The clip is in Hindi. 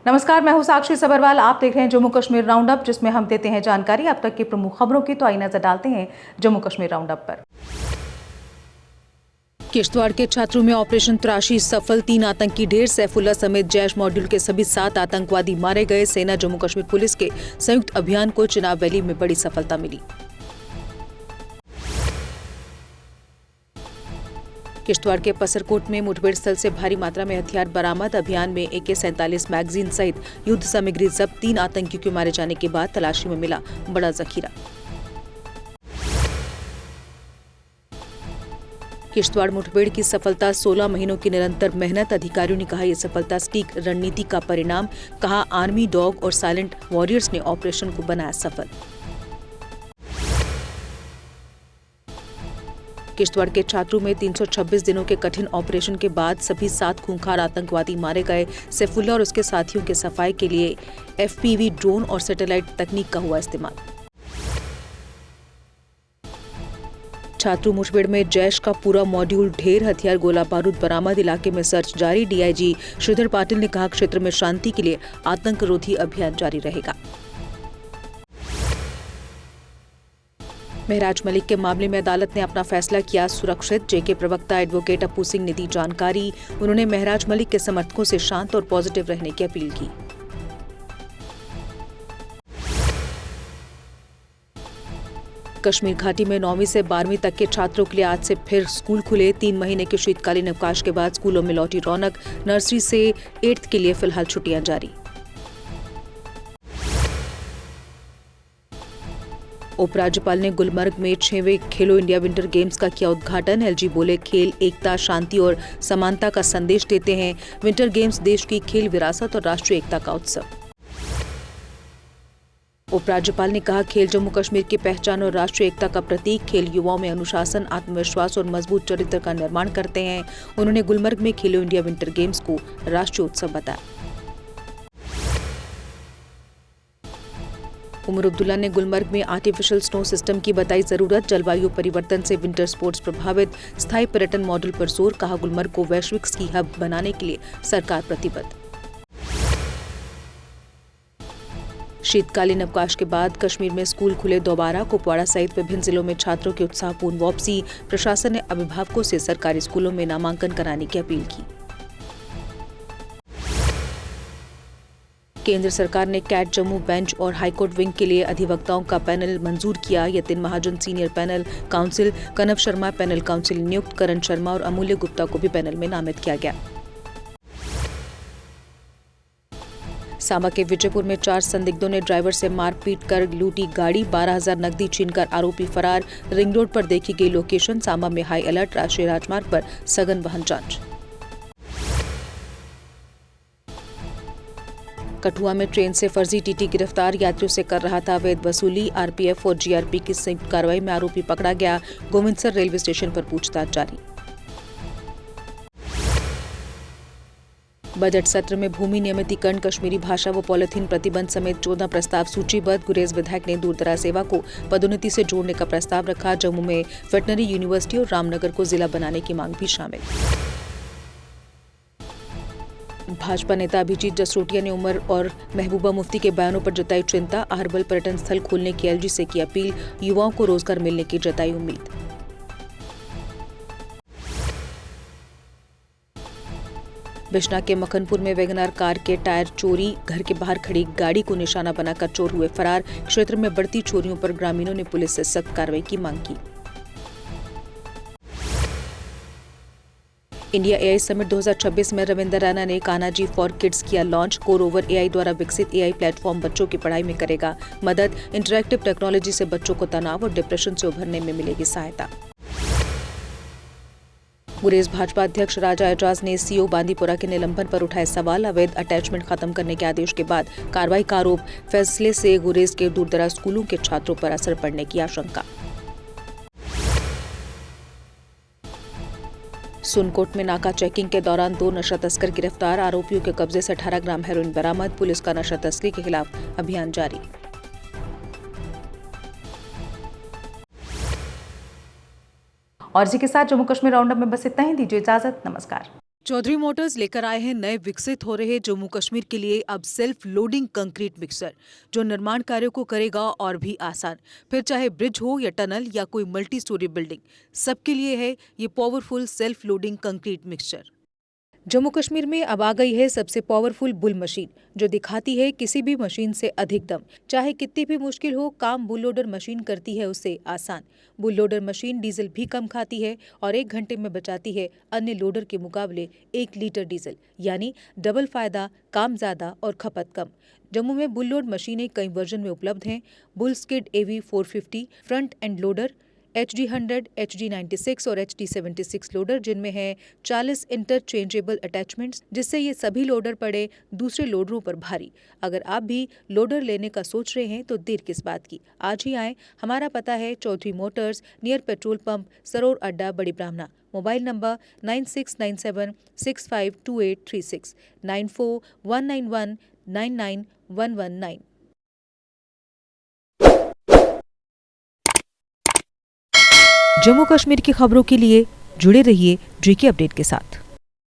नमस्कार, मैं हूं साक्षी सबरवाल। आप देख रहे हैं जम्मू कश्मीर राउंड अप, जिसमें हम देते हैं जानकारी अब तक की प्रमुख खबरों की। तो आइए नजर डालते हैं जम्मू कश्मीर राउंड अप पर। किश्तवाड़ के छात्रों में ऑपरेशन तराशी सफल, 3 आतंकी ढेर। सैफुल्ला समेत जैश मॉड्यूल के सभी 7 आतंकवादी मारे गए। सेना जम्मू कश्मीर पुलिस के संयुक्त अभियान को चिनाब वैली में बड़ी सफलता मिली। किश्तवाड़ के पसरकोट में मुठभेड़ स्थल से भारी मात्रा में हथियार बरामद। अभियान में AK-47 मैगजीन सहित युद्ध सामग्री जब्त। 3 आतंकियों के मारे जाने के बाद तलाशी में मिला बड़ा जखीरा। किश्तवाड़ मुठभेड़ की सफलता 16 महीनों की निरंतर मेहनत। अधिकारियों ने कहा, यह सफलता सटीक रणनीति का परिणाम। कहा, आर्मी डॉग और साइलेंट वॉरियर्स ने ऑपरेशन को बनाया सफल। किश्तवाड़ के छात्रों में 326 दिनों के कठिन ऑपरेशन के बाद सभी 7 खूंखार आतंकवादी मारे गए। सैफुल्ला और उसके साथियों के सफाई के लिए FPV ड्रोन और सैटेलाइट तकनीक का हुआ इस्तेमाल। छात्रों मुठभेड़ में जैश का पूरा मॉड्यूल ढेर, हथियार गोला बारूद बरामद। इलाके में सर्च जारी। DIG श्रीधर पाटिल ने कहा, क्षेत्र में शांति के लिए आतंक रोधी अभियान जारी रहेगा। महराज मलिक के मामले में अदालत ने अपना फैसला किया सुरक्षित। JK प्रवक्ता एडवोकेट अपू सिंह ने दी जानकारी। उन्होंने महराज मलिक के समर्थकों से शांत और पॉजिटिव रहने की अपील की। कश्मीर घाटी में 9वीं से 12वीं तक के छात्रों के लिए आज से फिर स्कूल खुले। 3 महीने के शीतकालीन अवकाश के बाद स्कूलों में लौटी रौनक। नर्सरी से 8th के लिए फिलहाल छुट्टियां जारी। उपराज्यपाल ने गुलमर्ग में 6वें खेलो इंडिया विंटर गेम्स का किया उद्घाटन। LG बोले, खेल एकता, शांति और समानता का संदेश देते हैं। विंटर गेम्स देश की खेल विरासत और राष्ट्रीय एकता का उत्सव। उपराज्यपाल ने कहा, खेल जम्मू कश्मीर की पहचान और राष्ट्रीय एकता का प्रतीक। खेल युवाओं में अनुशासन, आत्मविश्वास और मजबूत चरित्र का निर्माण करते हैं। उन्होंने गुलमर्ग में खेलो इंडिया विंटर गेम्स को राष्ट्रीय उत्सव बताया। उमर अब्दुल्ला ने गुलमर्ग में आर्टिफिशियल स्नो सिस्टम की बताई जरूरत। जलवायु परिवर्तन से विंटर स्पोर्ट्स प्रभावित, स्थायी पर्यटन मॉडल पर जोर। कहा, गुलमर्ग को वैश्विक स्की हब बनाने के लिए सरकार प्रतिबद्ध। शीतकालीन अवकाश के बाद कश्मीर में स्कूल खुले दोबारा। कुपवाड़ा सहित विभिन्न जिलों में छात्रों की उत्साहपूर्ण वापसी। प्रशासन ने अभिभावकों से सरकारी स्कूलों में नामांकन कराने की अपील की। केंद्र सरकार ने कैट जम्मू बेंच और हाईकोर्ट विंग के लिए अधिवक्ताओं का पैनल मंजूर किया। यतिन महाजन सीनियर पैनल काउंसिल, कनव शर्मा पैनल काउंसिल नियुक्त। करण शर्मा और अमूल्य गुप्ता को भी पैनल में नामित किया गया। सांबा के विजयपुर में 4 संदिग्धों ने ड्राइवर से मारपीट कर लूटी गाड़ी। 12,000 नकदी छीनकर आरोपी फरार। रिंग रोड पर देखी गई लोकेशन। सांबा में हाई अलर्ट। राष्ट्रीय राजमार्ग पर सघन वाहन जांच। कठुआ में ट्रेन से फर्जी TT गिरफ्तार। यात्रियों से कर रहा था अवैध वसूली। RPF और GRP की संयुक्त कार्रवाई में आरोपी पकड़ा गया। गोविंदसर रेलवे स्टेशन पर पूछताछ जारी। बजट सत्र में भूमि नियमितीकरण, कश्मीरी भाषा व पॉलिथीन प्रतिबंध समेत 14 प्रस्ताव सूचीबद्ध। गुरेज विधायक ने दूरदराज सेवा को पदोन्नति से जोड़ने का प्रस्ताव रखा। जम्मू में वेटनरी यूनिवर्सिटी और रामनगर को जिला बनाने की मांग भी शामिल। भाजपा नेता अभिजीत जसरोटिया ने उमर और महबूबा मुफ्ती के बयानों पर जताई चिंता। अहरबल पर्यटन स्थल खोलने की LG से की अपील। युवाओं को रोजगार मिलने की जताई उम्मीद। बिश्ना के मखनपुर में वैगनआर कार के टायर चोरी। घर के बाहर खड़ी गाड़ी को निशाना बनाकर चोर हुए फरार। क्षेत्र में बढ़ती चोरियों पर ग्रामीणों ने पुलिस से सख्त कार्रवाई की मांग की। इंडिया AI समिट 2026 में रविंदर रैना ने कान्हाजी फॉर किड्स किया लॉन्च। कोर ओवर AI द्वारा विकसित AI प्लेटफॉर्म बच्चों की पढ़ाई में करेगा मदद। इंटरैक्टिव टेक्नोलॉजी से बच्चों को तनाव और डिप्रेशन से उभरने में मिलेगी सहायता। गुरेज भाजपा अध्यक्ष राजा एजाज ने CO बांदीपुरा के निलंबन पर उठाए सवाल। अवैध अटैचमेंट खत्म करने के आदेश के बाद कार्रवाई का आरोप। फैसले से गुरेज के दूरदराज स्कूलों के छात्रों पर असर पड़ने की आशंका। सुनकोट में नाका चेकिंग के दौरान 2 नशा तस्कर गिरफ्तार। आरोपियों के कब्जे से 18 ग्राम हेरोइन बरामद। पुलिस का नशा तस्करी के खिलाफ अभियान जारी। और इसी के साथ जम्मू कश्मीर राउंड अप में बस इतना ही। दीजिए इजाजत। नमस्कार। चौधरी मोटर्स लेकर आए हैं नए विकसित हो रहे जम्मू कश्मीर के लिए अब सेल्फ लोडिंग कंक्रीट मिक्सर, जो निर्माण कार्यों को करेगा और भी आसान। फिर चाहे ब्रिज हो या टनल या कोई मल्टी स्टोरी बिल्डिंग, सबके लिए है ये powerful self loading concrete mixture. Jammu Kashmir में अब आ गई है सबसे पावरफुल बुल मशीन, जो दिखाती है किसी भी मशीन से अधिक दम। चाहे कितनी भी मुश्किल हो, काम बुल लोडर मशीन करती है उसे आसान। बुल लोडर मशीन डीजल भी कम खाती है और 1 घंटे में बचाती है अन्य लोडर के मुकाबले 1 लीटर डीजल, यानी डबल फायदा, काम ज्यादा और खपत कम। जम्मू में बुल लोड मशीनें कई वर्जन में उपलब्ध हैं। Bull skid AV 450 front end loader, HD 100, HD 96 और HD 76 लोडर, जिनमें है 40 इंटरचेंजेबल अटैचमेंट्स, जिससे ये सभी लोडर पड़े दूसरे लोडरों पर भारी। अगर आप भी लोडर लेने का सोच रहे हैं तो देर किस बात की, आज ही आएं। हमारा पता है Chaudhary motors, near petrol pump, Saror अड्डा, बड़ी ब्राह्मणा। Mobile number 9697652836, 9419199119। जम्मू कश्मीर की खबरों के लिए जुड़े रहिए GK अपडेट के साथ।